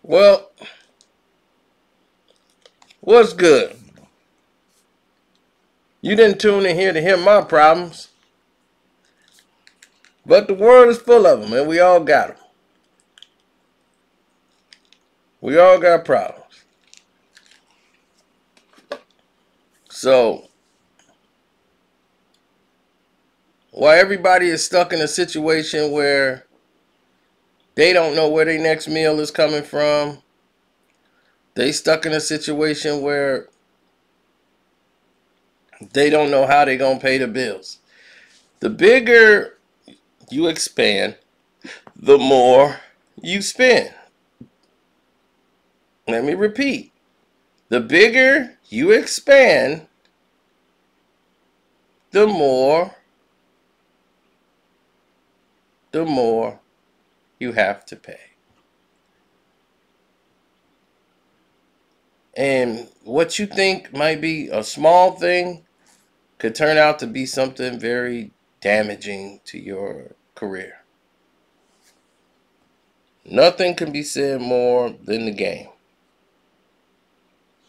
Well, what's good? You didn't tune in here to hear my problems, but the world is full of them, and we all got them. We all got problems. So, while everybody is stuck in a situation where they don't know where their next meal is coming from, they stuck in a situation where they don't know how they're going to pay the bills. The bigger you expand, the more you spend. Let me repeat. The bigger you expand, the more you have to pay. And what you think might be a small thing could turn out to be something very damaging to your career. Nothing can be said more than the game.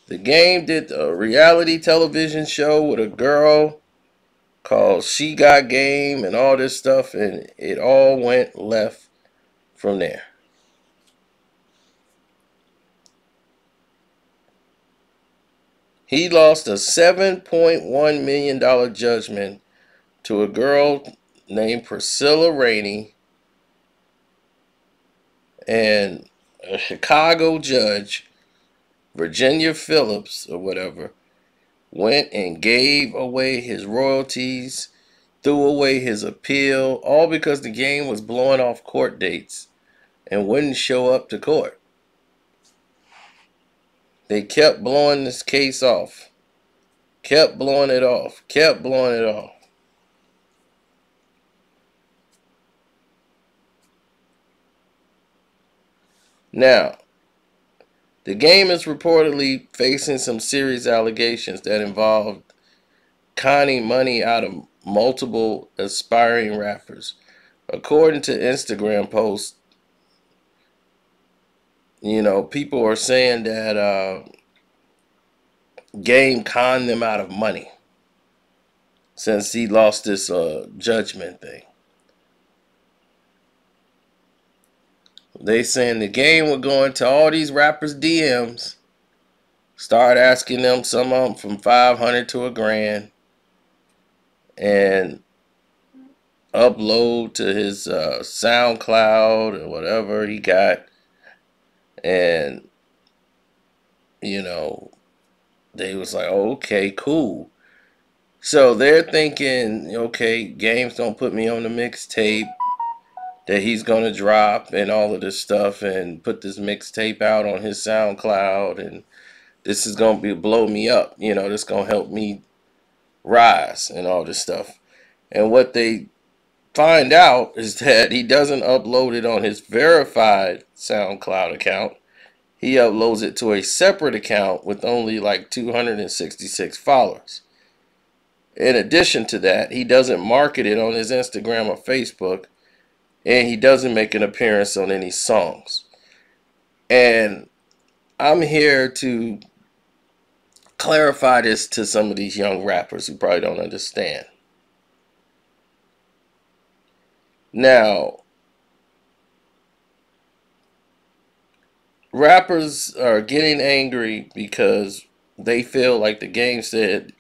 The Game did a reality television show with a girl called She Got Game and all this stuff, and it all went left from there. He lost a $7.1 million judgment to a girl named Priscilla Rainey, and a Chicago judge, Virginia Phillips or whatever, went and gave away his royalties, threw away his appeal, all because the Game was blowing off court dates and wouldn't show up to court. They kept blowing this case off. Kept blowing it off. Kept blowing it off. Now, the Game is reportedly facing some serious allegations that involved conning money out of multiple aspiring rappers. According to Instagram posts, people are saying that Game conned them out of money since he lost this judgment thing. They saying the Game would go into all these rappers' DMs, start asking them, some of them from $500 to $1,000, and upload to his SoundCloud or whatever he got. And, they was like, oh, okay, cool. So they're thinking, okay, Game's gonna put me on the mixtape that he's gonna drop and all of this stuff, and put this mixtape out on his SoundCloud, and this is gonna blow me up. This gonna help me rise and all this stuff. And what they find out is that he doesn't upload it on his verified SoundCloud account. He uploads it to a separate account with only like 266 followers. In addition to that, he doesn't market it on his Instagram or Facebook, and he doesn't make an appearance on any songs. And I'm here to clarify this to some of these young rappers who probably don't understand. Now, rappers are getting angry because they feel like the Game said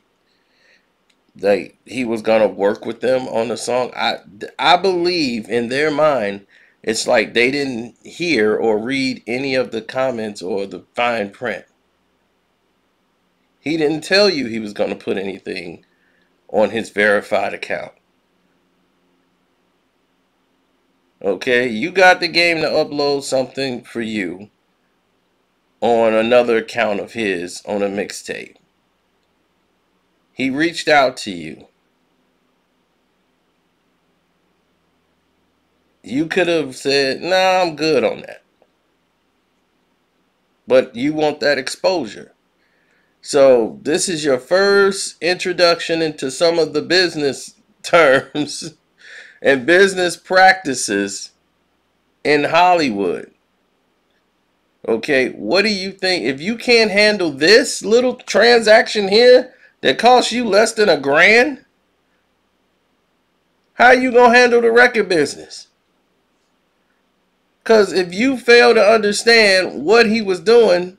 that he was going to work with them on the song. I believe in their mind, it's like they didn't hear or read any of the comments or the fine print. He didn't tell you he was going to put anything on his verified account. Okay, you got the Game to upload something for you on another account of his on a mixtape. He reached out to you. You could have said, nah, I'm good on that. But you want that exposure. So this is your first introduction into some of the business terms and business practices in Hollywood. Okay, what do you think? If you can't handle this little transaction here that costs you less than $1,000, how you gonna handle the record business? Because if you fail to understand what he was doing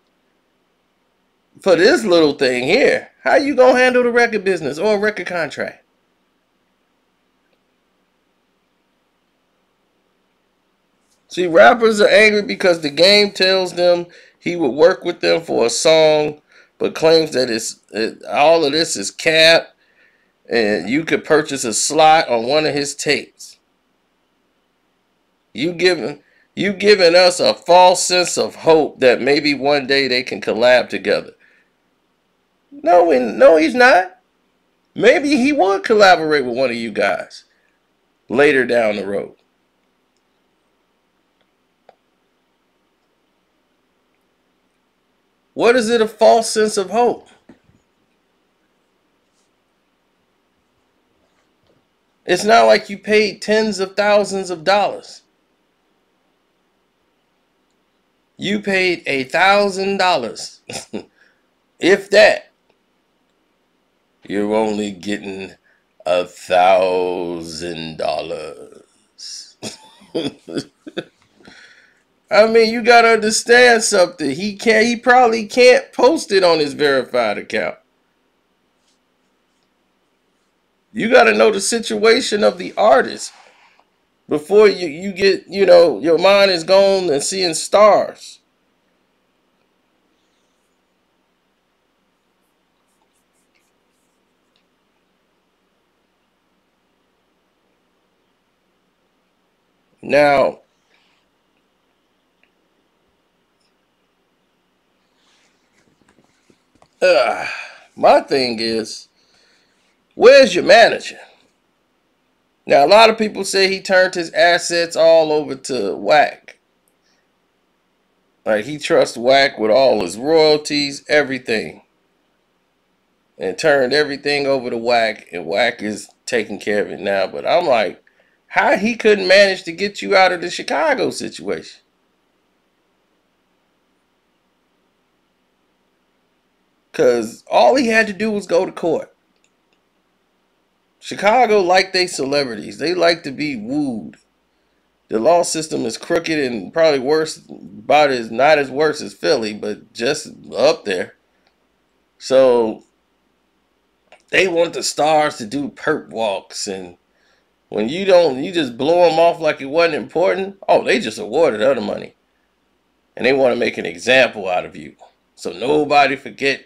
for this little thing here, how you gonna handle the record business or a record contract? See, rappers are angry because the game tells them he would work with them for a song, but claims that all of this is cap, and you could purchase a slot on one of his tapes. You giving us a false sense of hope that maybe one day they can collab together. No, he's not. Maybe he would collaborate with one of you guys later down the road. What is it, a false sense of hope? It's not like you paid tens of thousands of dollars. You paid $1,000. If that, you're only getting $1,000. I mean, you gotta understand something. He probably can't post it on his verified account. You gotta know the situation of the artist before you get, your mind is gone and seeing stars. Now, my thing is, where's your manager? Now, a lot of people say he turned his assets all over to Wack. Like, he trusts Wack with all his royalties, everything. And turned everything over to Wack, and Wack is taking care of it now. But I'm like, how he couldn't manage to get you out of the Chicago situation? Because all he had to do was go to court. Chicago like they celebrities. They like to be wooed. The law system is crooked and probably worse, not as worse as Philly, but just up there. So they want the stars to do perp walks, and when you don't, you just blow them off like it wasn't important. Oh, they just awarded other money, and they want to make an example out of you. So nobody forget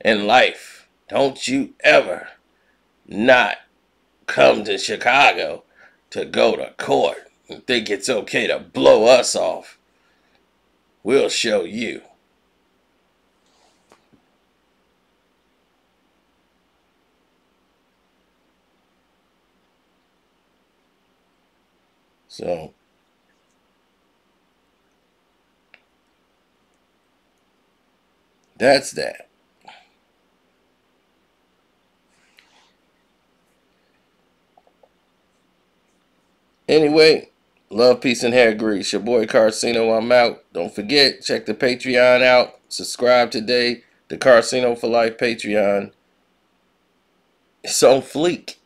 in life, don't you ever not come to Chicago to go to court and think it's okay to blow us off. We'll show you. So that's that. Anyway, love, peace, and hair grease. Your boy Carcino, I'm out. Don't forget, check the Patreon out. Subscribe today. The Carcino for Life Patreon. It's on fleek.